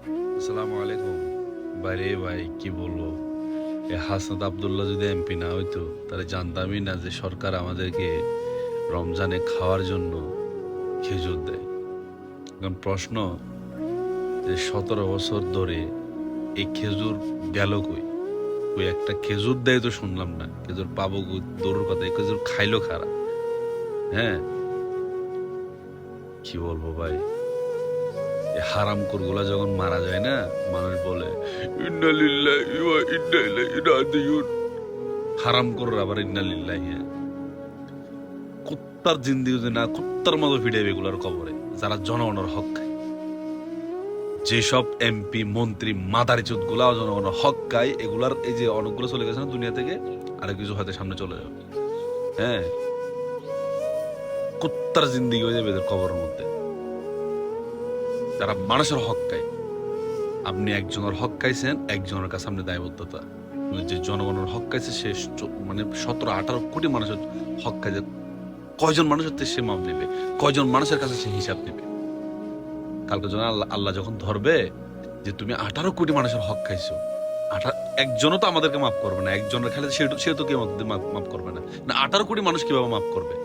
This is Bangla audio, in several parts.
আসসালামু আলাইকুম। বাইরে ভাই কি বলবো, এই হাসনাত আব্দুল্লাহ যদি এমপি না হইতো তাহলে জানতামই না যে সরকার আমাদেরকে রমজানে খাওয়ার জন্য খেজুর দেয়। এখন প্রশ্ন যে 17 বছর ধরে এই খেজুর গেল কই? ওই একটা খেজুর দেয় তো শুনলাম না, খেজুর পাবো দূরের কথা, এই খেজুর খাইলো খারাপ। হ্যাঁ, কি বলবো ভাই, এই হারামখোর গুলা যখন মারা যায় না, মানুষ বলে ইন্না লিল্লাহি ওয়া ইন্না ইলাইহি রাজিউন। হারামখোর আবার ইন্না লিল্লাহি। হ্যাঁ, কুত্তার জিন্দিগি না কুত্তার মতো ফিডাইবে এগুলার কবরে যারা জনগণের হক খায়। যেসব এমপি মন্ত্রী মাদারিচুত গুলা জনগণের হক খায়, এগুলার এই যে অনেকগুলো চলে গেছে না দুনিয়া থেকে, আর কিছু হয়তো সামনে চলে যাবে। হ্যাঁ, কুত্তার জিন্দিগি হয়ে যাবে এদের কবরের মধ্যে, যারা মানুষের হক খায়। আপনি একজনের হক খাইছেন, একজনের কাছে আপনি দায়বদ্ধতা। যে জনগণের হক খাইছে সে মানে 17-18 কোটি মানুষের হক খাইছে, কয়জন মানুষের থেকে সে মাপ নেবে, কয়জন মানুষের কাছে সে হিসাব নেবে? কালকে যখন আল্লাহ যখন ধরবে যে তুমি 18 কোটি মানুষের হক খাইছো, একজনও তো আমাদেরকে মাফ করবে না। একজনের খেলে সে তো কেউ মাফ করবে না। না, 18 কোটি মানুষ কিভাবে মাফ করবে?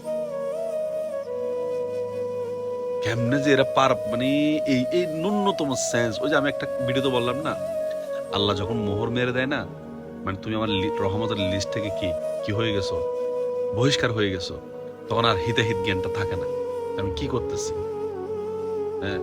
কেমনে যে এরা মানে এই এই ন্যূনতম সেন্স। ওই যে আমি একটা ভিডিওতে বললাম না, আল্লাহ যখন মোহর মেরে দেয় না, মানে তুমি আমার রহমতের লিস্ট থেকে কি কি হয়ে গেছো, বহিষ্কার হয়ে গেছো, তখন আর হিতাহিত জ্ঞানটা থাকে না আমি কি করতেছি। হ্যাঁ,